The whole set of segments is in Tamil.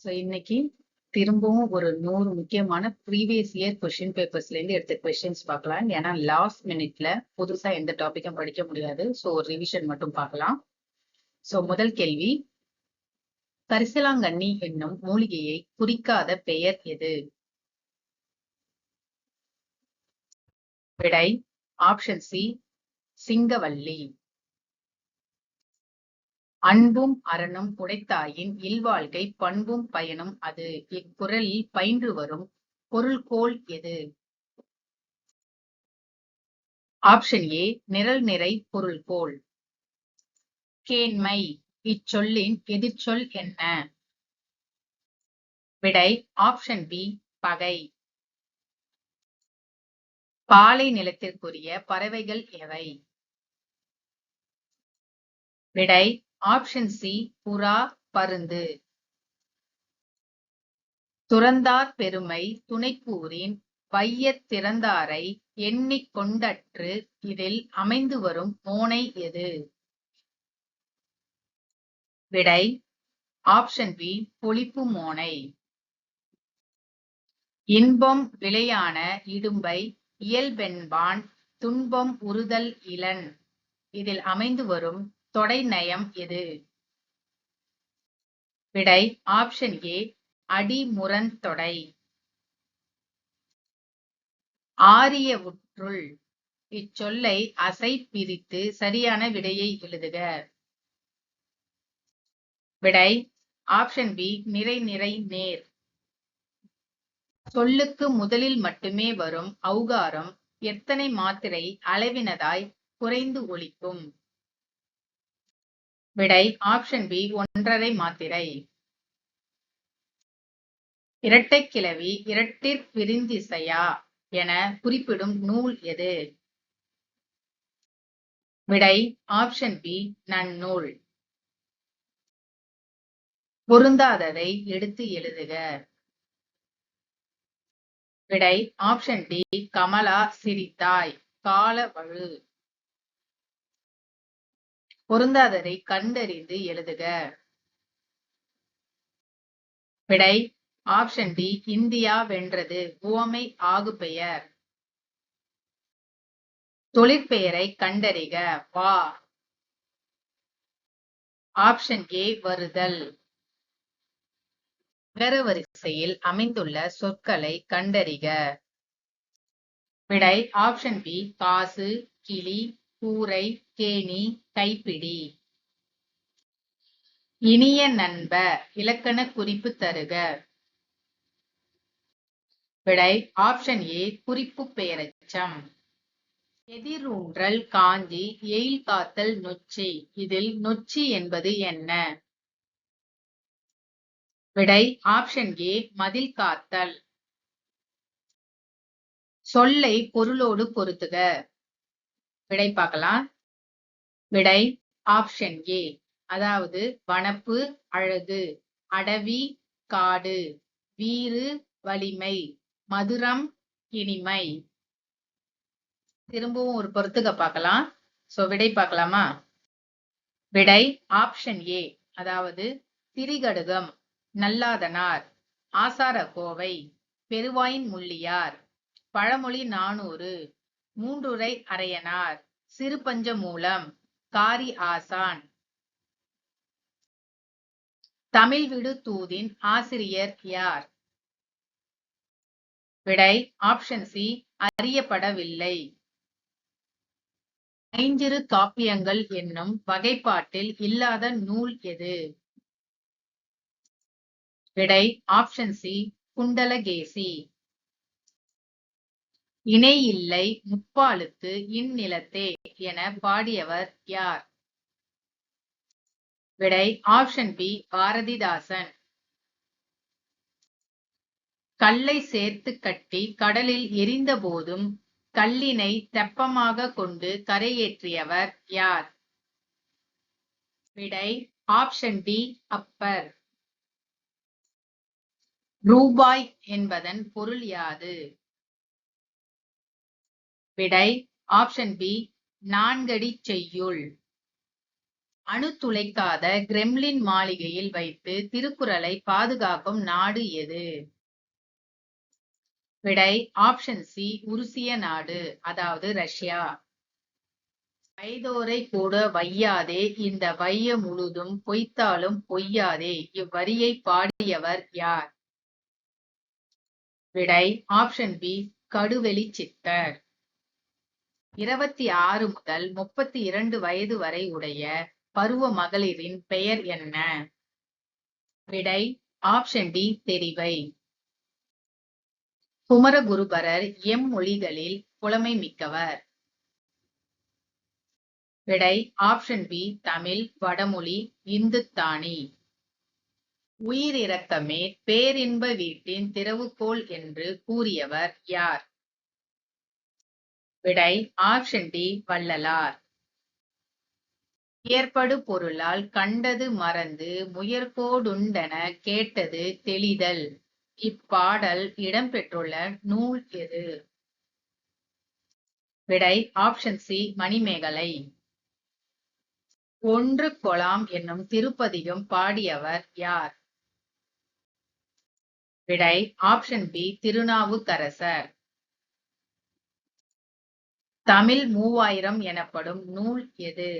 இன்னைக்கு திரும்பவும் ஒரு 100 முக்கியமான ப்ரீவியஸ் இயர் கொஸ்டின் பேப்பர்ஸ்ல இருந்து எடுத்த கொஸ்டின்ஸ் பார்க்கலாம். ஏன்னா லாஸ்ட் மினிட்ல புதுசா எந்த டாபிக்கும் படிக்க முடியாது. ஒரு ரிவிஷன் மட்டும் பார்க்கலாம். முதல் கேள்வி, கரிசலாங்கண்ணி என்னும் மூலிகையை குறிக்காத பெயர் எது? விடை ஆப்ஷன் சி சிங்கவல்லி. அன்பும் அறனும் உடைத்தாயின் இல்வாழ்க்கை பண்பும் பயனும் அது. இக்குறளில் பயின்று வரும் பொருள்கோள் எது? ஆப்ஷன் ஏ நிரல் நிறை பொருள்கோள். கேண்மை. இச்சொல்லின் எதிர்ச்சொல் என்ன? விடை ஆப்ஷன் பி பகை. பாலை நிலத்திற்குரிய பறவைகள் எவை? விடை ஆப்ஷன் சி புறா, பருந்து. துறந்தார் பெருமை துணைக்கூறின் வையத் திறந்தாரை எண்ணிக் கொண்டற்று. இதில் அமைந்து வரும் மோனை எது? விடை ஆப்ஷன் பி பொழிப்பு மோனை. இன்பம் விளையான இடும்பை இயல்பென்பான் துன்பம் உறுதல் இலன். இதில் அமைந்து வரும் தொடை நயம் எது? விடை ஆப்ஷன் ஏ அடிமுரண்தொடை. ஆரியவுற்றுள். இச்சொல்லை அசை பிரித்து சரியான விடையை எழுதுக. விடை ஆப்ஷன் பி நிறை நிறை நேர். சொல்லுக்கு முதலில் மட்டுமே வரும் ஔகாரம் எத்தனை மாத்திரை அளவினதாய் குறைந்து ஒலிக்கும்? விடை ஆப்ஷன் பி 1.5 மாத்திரை. இரட்டை கிளவி இரட்டிற்பிரிந்திசையா என குறிப்பிடும் நூல் எது? விடை ஆப்ஷன் பி நன்னூல். பொருந்தாததை எடுத்து எழுதுக. விடை ஆப்ஷன் டி கமலா சிரித்தாய் கால வழு. பொருந்தாததை கண்டறிந்து எழுதுக. விடை ஆப்ஷன் டி இந்தியா வென்றது உவமை ஆகு பெயர். தொழிற்பெயரை கண்டறிக. வா. ஆப்ஷன் ஏ வருதல். அகரவரிசையில் அமைந்துள்ள சொற்களை கண்டறிக. விடை ஆப்ஷன் பி காசு, கிளி, கூரை, கேணி, கைப்பிடி. இனிய நண்ப இலக்கண குறிப்பு தருக. விடை ஆப்ஷன் ஏ குறிப்பு பெயரெச்சம். எதிரூன்றல் காஞ்சி எயில் காத்தல் நொச்சி. இதில் நொச்சி என்பது என்ன? விடை ஆப்ஷன் ஏ மதில் காத்தல். சொல்லை பொருளோடு பொருத்துக. விடை பார்க்கலாம். விடை ஆப்ஷன் ஏ, அதாவது வனப்பு அழகு, அடவி காடு, வீறு வலிமை, மதுரம் இனிமை. திரும்பவும் ஒரு பொறுத்துக்க பார்க்கலாம். விடை பார்க்கலாமா? விடை ஆப்ஷன் ஏ, அதாவது திரிகடுகம், நல்லாதனார், ஆசாரகோவை, பெருவாயின் முள்ளியார், பழமொழி 400, மூன்றுரை அரையனார், சிறு பஞ்ச மூலம், காரி ஆசான். தமிழ் விடு தூதின் ஆசிரியர் யார்? விடை ஆப்ஷன் சி அறியப்படவில்லை. ஐஞ்சிறு காப்பியங்கள் என்னும் வகைப்பாட்டில் இல்லாத நூல் எது? விடை ஆப்ஷன் சி குண்டலகேசி. இணை இல்லை முப்பாலுக்கு இந்நிலத்தே என பாடியவர் யார்? விடை ஆப்ஷன் பி பாரதிதாசன். கல்லை சேர்த்து கட்டி கடலில் எரிந்த போதும் கல்லினை தெப்பமாக கொண்டு கரையேற்றியவர் யார்? விடை ஆப்ஷன் டி அப்பர். ரூபாய் என்பதன் பொருள் யாது? விடை ஆப்ஷன் பி நான்கடி செய்யுள். அணு துளைக்காத கிரெம்லின் மாளிகையில் வைத்து திருக்குறளை பாதுகாக்கும் நாடு எது? விடை ஆப்ஷன் சி உருசிய நாடு, அதாவது ரஷ்யா. வைதோரை கூட வையாதே இந்த வைய முழுதும் பொய்த்தாலும் பொய்யாதே இவ்வரியை பாடியவர் யார்? விடை ஆப்ஷன் பி கடுவெளி சித்தர். 26 முதல் 32 வயது வரை உடைய பருவ மகளிரின் பெயர் என்ன? விடை ஆப்ஷன் டி தெரிவை. குமரகுருபரர் எம்மொழிகளில் புலமை மிக்கவர்? விடை ஆப்ஷன் பி தமிழ், வடமொழி, இந்துத்தானி. உயிரிரக்கமே பேரின்ப வீட்டின் திறவுகோல் என்று கூறியவர் யார்? விடை ஆப்ஷன் டி வள்ளலார். ஏற்படு பொருளால் கண்டது மறந்து முயற்கோடுண்டன கேட்டது தெளிதல் இப்பாடல் இடம்பெற்றுள்ள நூல் எது? விடை ஆப்ஷன் சி மணிமேகலை. ஒன்று கொலாம் என்னும் திருப்பதிகம் பாடியவர் யார்? விடை ஆப்ஷன் பி திருநாவுக்கரசர். தமிழ் 3000 எனப்படும் நூல் எது?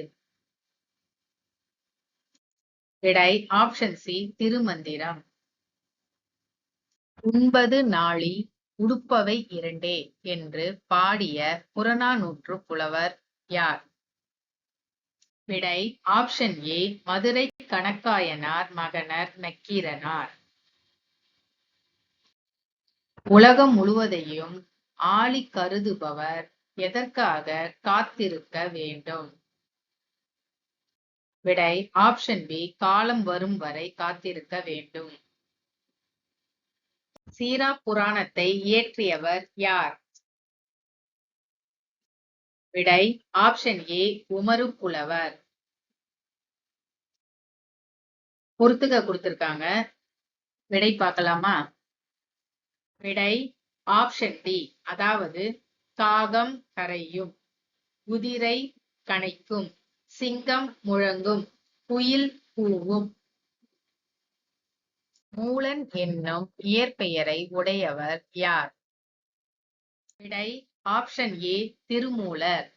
விடை ஆப்ஷன் சி திருமந்திரம். உண்பது நாழி உடுப்பவை இரண்டே என்று பாடிய புறநானூற்று புலவர் யார்? விடை ஆப்ஷன் ஏ மதுரை கணக்காயனார் மகனர் நக்கீரனார். உலகம் முழுவதையும் ஆழி கருதுபவர் எதற்காக காத்திருக்க வேண்டும்? விடை ஆப்ஷன் பி காலம் வரும் வரை காத்திருக்க வேண்டும். சீரா புராணத்தை இயற்றியவர் யார்? விடை ஆப்ஷன் ஏ உமரு புலவர். பொறுத்துக்க கொடுத்திருக்காங்க, விடை பார்க்கலாமா? விடை ஆப்ஷன் டி, அதாவது காகம் கரையும், குதிரை கனைக்கும், சிங்கம் முழங்கும், குயில் கூவும். மூலன் என்னும் இயற்பெயரை உடையவர் யார்? விடை ஆப்ஷன் ஏ திருமூலர்.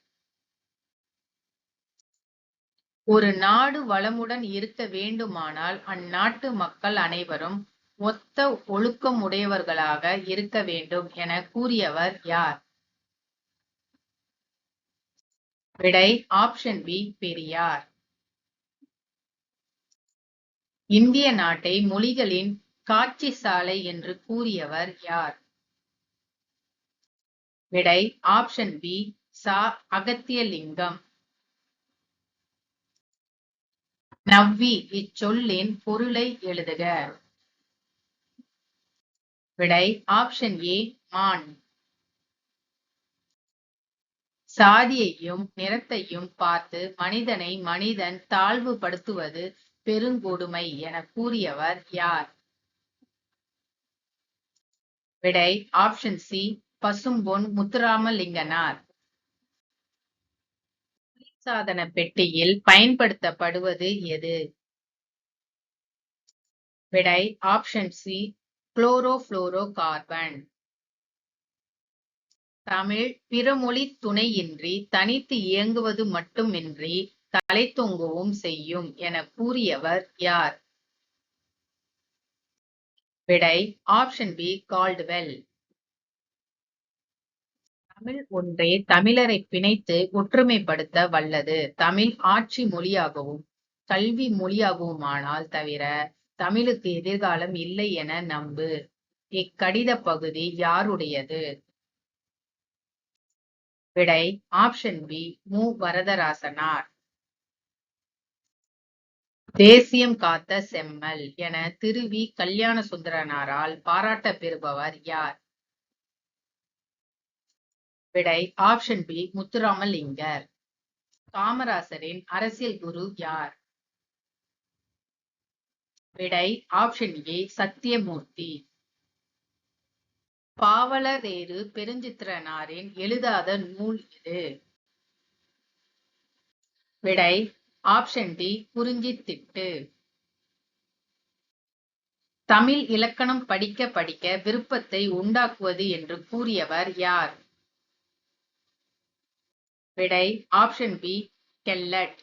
ஒரு நாடு வளமுடன் இருக்க வேண்டுமானால் அந்நாட்டு மக்கள் அனைவரும் ஒத்த ஒழுக்கமுடையவர்களாக இருக்க வேண்டும் என கூறியவர் யார்? விடை ஆப்ஷன் பி பெரியார். இந்திய நாட்டை மொழிகளின் காட்சி சாலை என்று கூறியவர் யார்? விடை ஆப்ஷன் பி சா அகத்தியலிங்கம். நவ்வி இச்சொல்லின் பொருளை எழுதுக. விடை ஆப்ஷன் ஏ மான். சாதியையும் நிறத்தையும் பார்த்து மனிதனை மனிதன் தாழ்வுபடுத்துவது பெருங்கொடுமை என கூறியவர் யார்? விடை ஆப்ஷன் சி பசும்பொன் முத்துராமலிங்கனார். சாதன பெட்டியில் பயன்படுத்தப்படுவது எது? விடை option C chlorofluoro carbon. Tamil பிறமொழி துணையின்றி தனித்து இயங்குவது மட்டுமின்றி தலைத்தொங்கவும் செய்யும் என கூறியவர் யார்? விடை ஆப்ஷன் பி கால்டுவெல். தமிழ் ஒன்றே தமிழரை பிணைத்து ஒற்றுமைப்படுத்த வல்லது. தமிழ் ஆட்சி மொழியாகவும் கல்வி மொழியாகுமானால் தவிர தமிழுக்கு எதிர்காலம் இல்லை என நம்பு. இக்கடித பகுதி யாருடையது? விடை ஆப்ஷன் பி மு வரதராசனார். தேசியம் காத்த செம்மல் என திருவி கல்யாண சுந்தரனாரால் பாராட்ட பெறுபவர் யார்? விடை ஆப்ஷன் பி முத்துராமலிங்கர். காமராசரின் அரசியல் குரு யார்? விடை ஆப்ஷன் ஏ சத்தியமூர்த்தி. பாவலரேறு பெருஞ்சித்திரனாரின் எழுதாத நூல் எது? விடை ஆப்ஷன் டி குறிஞ்சி திட்டு. தமிழ் இலக்கணம் படிக்க படிக்க விருப்பத்தை உண்டாக்குவது என்று கூறியவர் யார்? விடை ஆப்ஷன் பி கெல்லட்.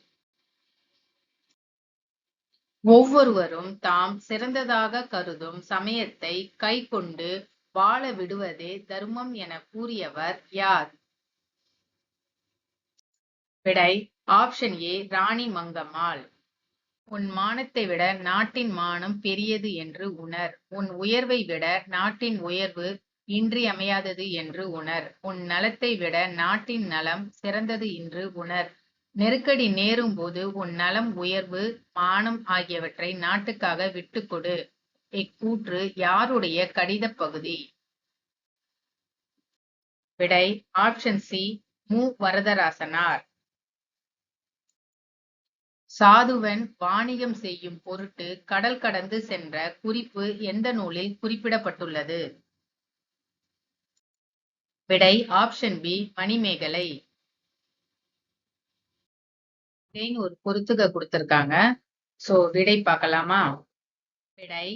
ஒவ்வொருவரும் தாம் சிறந்ததாக கருதும் சமயத்தை கைக்கொண்டு வாழ விடுவதே தர்மம் என கூறியவர் யார்? விடை ஆப்ஷன் ஏ ராணி மங்கம்மாள். உன் மானத்தை விட நாட்டின் மானம் பெரியது என்று உணர். உன் உயர்வை விட நாட்டின் உயர்வு இன்றியமையாதது என்று உணர். உன் நலத்தை விட நாட்டின் நலம் சிறந்தது என்று உணர். நெருக்கடி நேரும் போது உன் நலம், உயர்வு, மானம் ஆகியவற்றை நாட்டுக்காக விட்டுக்கொடு. இக்கூற்று யாருடைய கடித பகுதி? விடை ஆப்ஷன் சி மு வரதராசனார். சாதுவன் வாணிகம் செய்யும் பொருட்டு கடல் கடந்து சென்ற குறிப்பு எந்த நூலில் குறிப்பிடப்பட்டுள்ளது? விடை ஆப்ஷன் பி மணிமேகலை. ஒரு பொறுத்துக கொடுத்திருக்காங்க. சோ விடை பார்க்கலாமா? விடை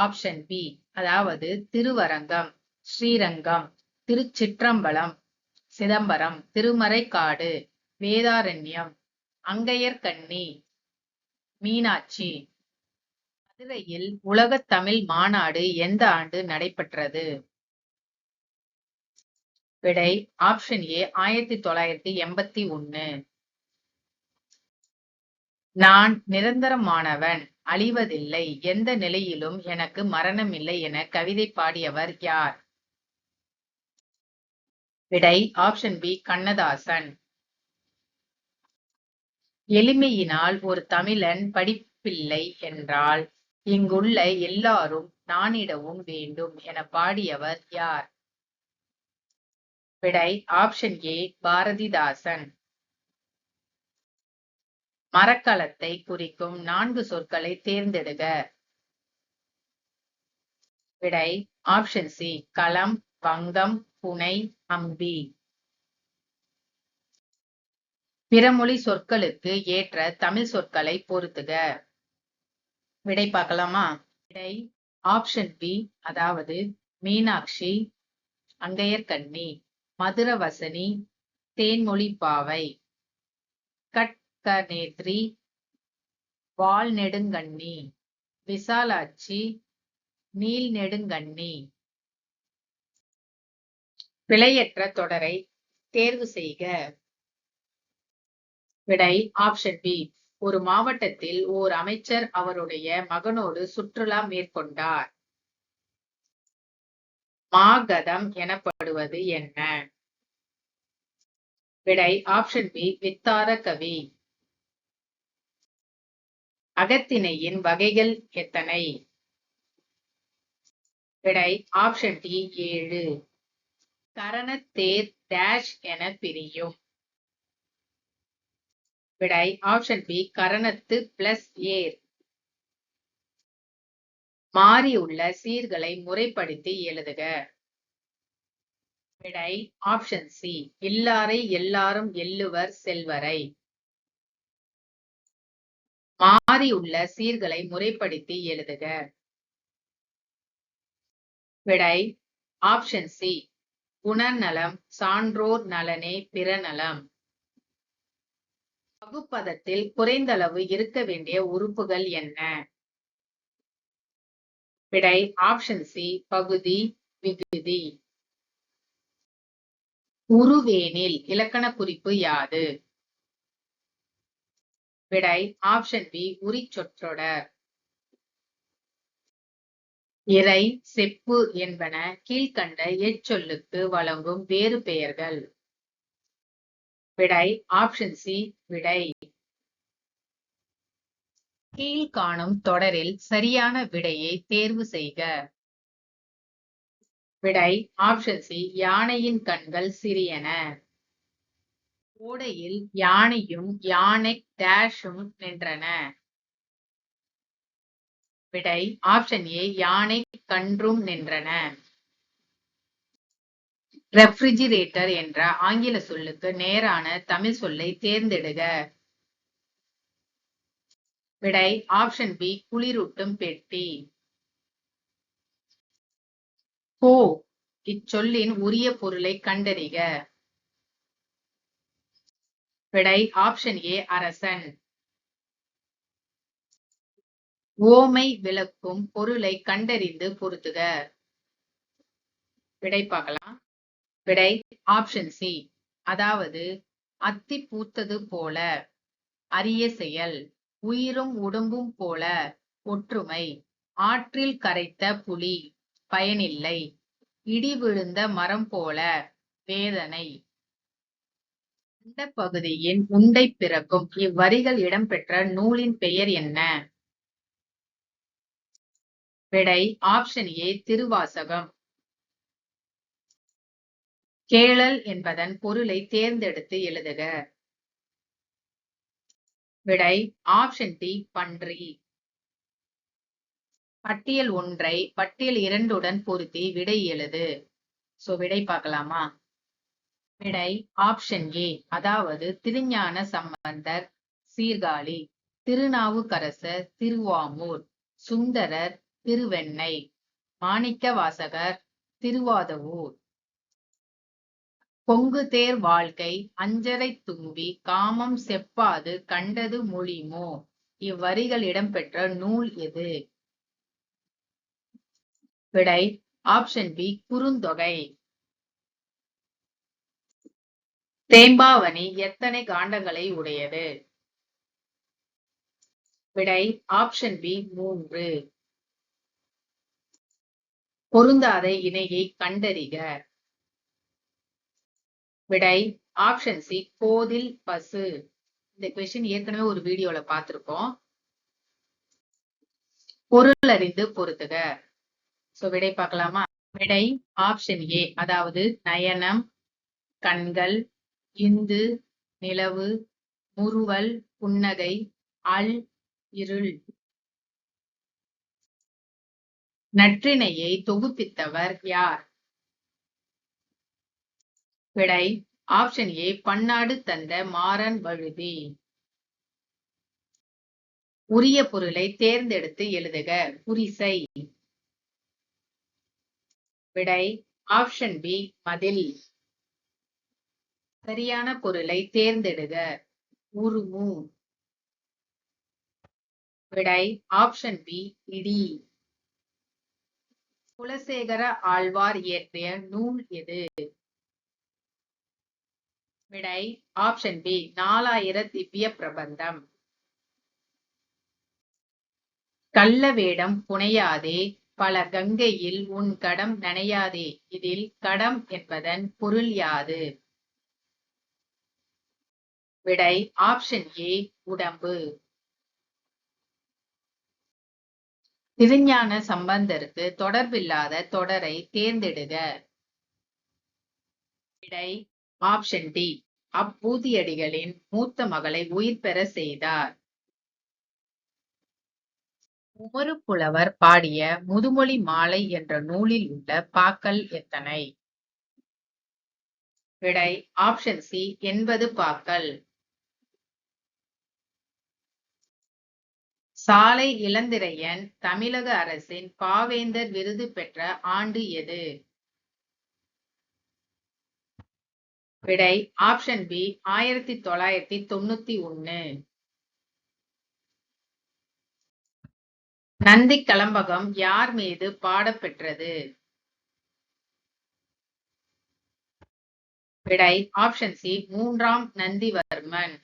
ஆப்ஷன் பி, அதாவது திருவரங்கம், ஸ்ரீரங்கம், திருச்சிற்றம்பலம், சிதம்பரம், திருமறைக்காடு, வேதாரண்யம், அங்கையர்கண்ணி, மீனாட்சி. மதுரையில் உலகத் தமிழ் மாநாடு எந்த ஆண்டு நடைபெற்றது? விடை ஆப்ஷன் ஏ 1981. நான் நிரந்தரமானவன், அழிவதில்லை, எந்த நிலையிலும் எனக்கு மரணமில்லை என கவிதை பாடியவர் யார்? விடை ஆப்ஷன் பி கண்ணதாசன். எளிமையினால் ஒரு தமிழன் படிப்பில்லை என்றால் இங்குள்ள எல்லாரும் நானிடவும் வேண்டும் என பாடியவர் யார்? விடை ஆப்ஷன் ஏ பாரதிதாசன். மரக்கலத்தை குறிக்கும் 4 சொற்களை தேர்ந்தெடுக. விடை ஆப்ஷன் சி களம், பங்கம், புனை, அம்பி. பிறமொழி சொற்களுக்கு ஏற்ற தமிழ் சொற்களை பொருத்துக. விடை பார்க்கலாமா? விடை ஆப்ஷன் பி, அதாவது மீனாட்சி, அங்கையர்கண்ணி, மதுரவசனி, தேன்மொழி பாவை, கட்கநேத்ரி, வால்நெடுங்கண்ணி, விசாலாட்சி, நீல்நெடுங்கண்ணி. பிழையற்ற தொடரை தேர்வு செய்க. விடை ஆப்ஷன் பி, ஒரு மாவட்டத்தில் ஓர் அமைச்சர் அவருடைய மகனோடு சுற்றுலா மேற்கொண்டார். மாகதம் எனப்படுவது என்ன? விடை ஆப்ஷன் பி வித்தார கவி. அகத்திணையின் வகைகள் எத்தனை? விடை ஆப்ஷன் டி 7. கரணத்தேர் டேஷ் என பிரியும். விடை ஆப்ஷன் பி கரணத்து பிளஸ் ஏர். மாறியுள்ள சீர்களை முறைப்படுத்தி எழுதுக. விடை ஆப்ஷன் சி இல்லாரை எல்லாரும் எள்ளுவர் செல்வரை. மாறியுள்ள சீர்களை முறைப்படுத்தி எழுதுக. விடை ஆப்ஷன் சி குணநலம் சான்றோர் நலனே பிறநலம். பகுப்பதத்தில் குறைந்தளவு இருக்க வேண்டிய உறுப்புகள் என்ன? விடை ஆப்ஷன் சி பகுதி, விகுதி. உருவேனில் இலக்கண குறிப்பு யாது? விடை ஆப்ஷன் பி உரிச்சொற்றொடர். இறை, செப்பு என்பன கீழ்கண்ட எச்சொல்லுக்கு வழங்கும் வேறு பெயர்கள். விடை ஆப்ஷன் சி விடை. கீழ்காணும் தொடரில் சரியான விடையை தேர்வு செய்க. விடை ஆப்ஷன் சி யானையின் கண்கள் சிறியன. ஓடையில் யானையும் யானை டேஷும் நின்றன. விடை ஆப்ஷன் ஏ யானை கன்றும் நின்றன. ரெஃப்ரிஜிரேட்டர் என்ற ஆங்கில சொல்லுக்கு நேரான தமிழ் சொல்லை தேர்ந்தெடுக. விடை ஆப்ஷன் பி குளிரூட்டும் பெட்டி. கோ இச்சொல்லின் உரிய பொருளை கண்டறிக. விடை ஆப்ஷன் ஏ அரசன். ஓமை விளக்கும் பொருளை கண்டறிந்து பொருத்துக. விடை பார்க்கலாம். விடை ஆப்ஷன் சி, அதாவது அத்தி பூத்தது போல அரிய செயல், உயிரும் உடம்பும் போல ஒற்றுமை, ஆற்றில் கரைத்த புலி பயனில்லை, இடி விழுந்த மரம் போல வேதனை. இந்த பகுதியின் உண்டை பிறக்கும் இவ்வரிகள் இடம்பெற்ற நூலின் பெயர் என்ன? விடை ஆப்ஷன் ஏ திருவாசகம். கேளல் என்பதன் பொருளை தேர்ந்தெடுத்து எழுதுக. விடை ஆப்ஷன் டி பன்றி. பட்டியல் 1 பட்டியல் 2 பொருத்தி விடை எழுது. சோ விடை பார்க்கலாமா? விடை ஆப்ஷன் ஏ, அதாவது திருஞான சம்பந்தர் சீர்காழி, திருநாவுக்கரசர் திருவாமூர், சுந்தரர் திருவெண்ணை, மாணிக்க வாசகர் திருவாதவூர். பொங்கு தேர் வாழ்க்கை அஞ்சரை தும்பி காமம் செப்பாது கண்டது மொழிமோ இவ்வரிகள் இடம்பெற்ற நூல் எது? விடை ஆப்ஷன் பி குறுந்தொகை. தேம்பாவணி எத்தனை காண்டங்களை உடையது? விடை ஆப்ஷன் பி 3. பொருந்தாத இணையை கண்டறிக. விடை ஆப்ஷன் சி கோதில் பசு. இந்த கொஸ்டின் ஏற்கனவே ஒரு வீடியோல பார்த்திருக்கோம். பொருள் அறிந்து பொருத்துக. சோ விடை பார்க்கலாமா? விடை ஆப்ஷன் ஏ, அதாவது நயனம், கண்கள், இந்து, நிலவு, முறுவல், புன்னகை, அல், இருள். நற்றிணையை தொகுப்பித்தவர் யார்? விடை ஆப்ஷன் ஏ பன்னாடு தந்த மாறன் வழுதி. உரிய பொருளை தேர்ந்தெடுத்து எழுதுக. புரிசை. விடை ஆப்ஷன் பி மதில். சரியான பொருளை தேர்ந்தெடுக. உருமு. விடை ஆப்ஷன் பி இடி. குலசேகர ஆழ்வார் இயற்றிய நூல் எது? விடை ஆப்ஷன் பி 4000 திவ்ய பிரபந்தம். கள்ள வேடம் புனையாதே பல கங்கையில் உன் கடம் நனையாதே இதில் கடம் என்பதன் பொருள் யாது? விடை ஆப்ஷன் ஏ உடம்பு. திருஞான சம்பந்தருக்கு தொடர்பில்லாத தொடரை தேர்ந்தெடுக. விடை ஆப்ஷன் டி அப்பூதியடிகளின் மூத்த மகளை உயிர் பெற செய்தார். உமறு புலவர் பாடிய முதுமொழி மாலை என்ற நூலில் உள்ள பாக்கள் எத்தனை? விடை ஆப்ஷன் சி 80 பாக்கள். சாலை இளந்திரையன் தமிழக அரசின் பாவேந்தர் விருது பெற்ற ஆண்டு எது? விடை ஆப்ஷன் பி 1991. நந்தி கலம்பகம் யார் மீது பாடப்பெற்றது? விடை ஆப்ஷன் சி 3ஆம் நந்திவர்மன்.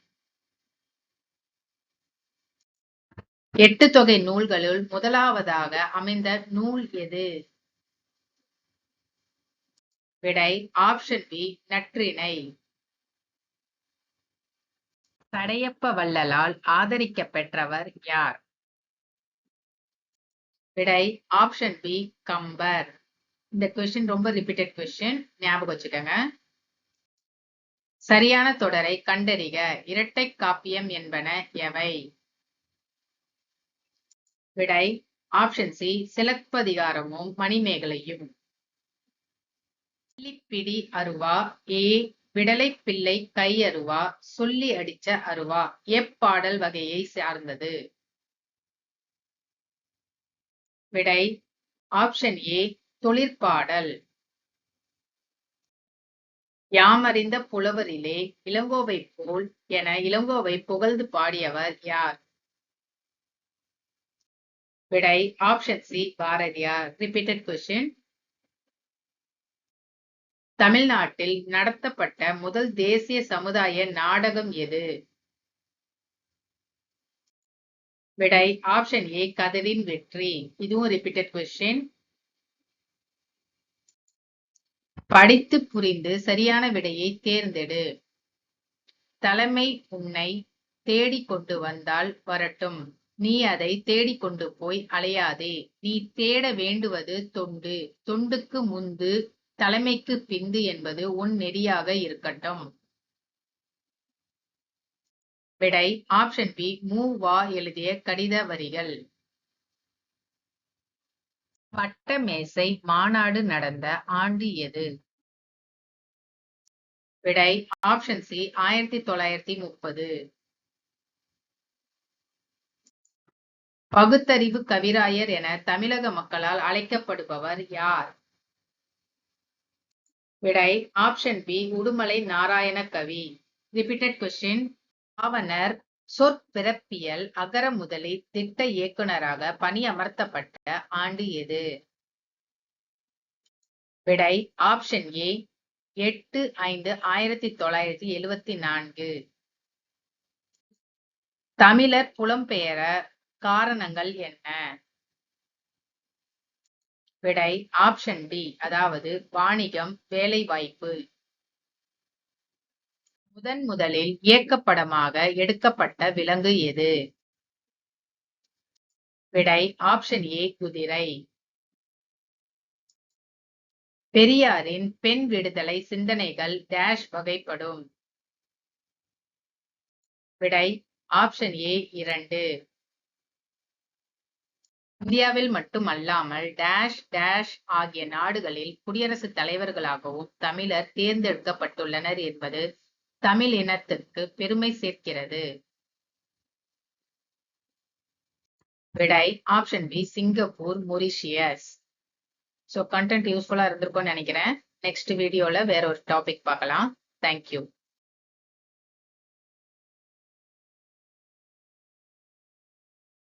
8 தொகை நூல்களுள் முதலாவதாக அமைந்த நூல் எது? விடை ஆப்ஷன் பி நற்றிணை. கடையப்ப வள்ளலால் ஆதரிக்க பெற்றவர் யார்? விடை ஆப்ஷன் பி கம்பர். இந்த கொஸ்டின் ரொம்ப ரிப்பீட்டட் கொஸ்டின், ஞாபகம் வச்சுக்கோங்க. சரியான தொடரை கண்டறிக. இரட்டை காப்பியம் என்பன எவை? விடை ஆப்ஷன் சி சிலப்பதிகாரமும் மணிமேகலையும். பிடி அருவா ஏ விடலை பிள்ளை கை அருவா சொல்லி அடிச்ச அருவா எப்பாடல் வகையை சார்ந்தது? விடை ஆப்ஷன் ஏ தொழிற்பாடல். யாமறிந்த புலவரிலே இளங்கோவை போல் என இளங்கோவை புகழ்ந்து பாடியவர் யார்? விடை option C Bharathiyar. Repeated question. தமிழ்நாட்டில் நடத்தப்பட்ட முதல் தேசிய சமுதாய நாடகம் எது? விடை ஆப்ஷன் ஏ கதிரின் வெற்றி. இதுவும் ரிப்பீட்டட் கொஸ்டின். படித்து புரிந்து சரியான விடையை தேர்ந்தெடு. தலைமை உன்னை தேடிக் கொண்டு வந்தால் வரட்டும், நீ அதை தேடிக்கொண்டு போய் அலையாதே. நீ தேட வேண்டுவது தொண்டு, தொண்டுக்கு முந்து தலைமைக்கு பிந்து என்பது உன் நெறியாக இருக்கட்டும். விடை ஆப்ஷன் பி மூவா எழுதிய கடித வரிகள். வட்டமேசை மாநாடு நடந்த ஆண்டு எது? விடை ஆப்ஷன் சி 1930. பகுத்தறிவு கவிராயர் என தமிழக மக்களால் அழைக்கப்படுபவர் யார்? விடை option B Udumalai Narayana Kavi. Repeated question. ஆவணர் சொற்பிறப்பியல் அகர முதலி திட்ட இயக்குனராக பணியமர்த்தப்பட்ட ஆண்டு எது? விடை ஆப்ஷன் ஏ 8/5/1974. தமிழர் புலம்பெயர காரணங்கள் என்ன? விடை ஆப்ஷன் டி அதாவது வாணிகம், வேலைவாய்ப்பு. முதலில் இயக்கப்படமாக எடுக்கப்பட்ட விலங்கு எது? விடை ஆப்ஷன் ஏ குதிரை. பெரியாரின் பெண் விடுதலை சிந்தனைகள் டேஷ் வகைப்படும். விடை ஆப்ஷன் ஏ 2. இந்தியாவில் மட்டுமல்லாமல் டேஷ் டேஷ் ஆகிய நாடுகளில் குடியரசுத் தலைவர்களாகவும் தமிழர் தேர்ந்தெடுக்கப்பட்டுள்ளனர் என்பது தமிழ் இனத்திற்கு பெருமை சேர்க்கிறது. விடை option B Singapore, Mauritius. So content யூஸ்ஃபுல்லா இருந்திருக்கும்னு நினைக்கிறேன். நெக்ஸ்ட் வீடியோல வேற ஒரு டாபிக் பார்க்கலாம். தேங்க்யூ.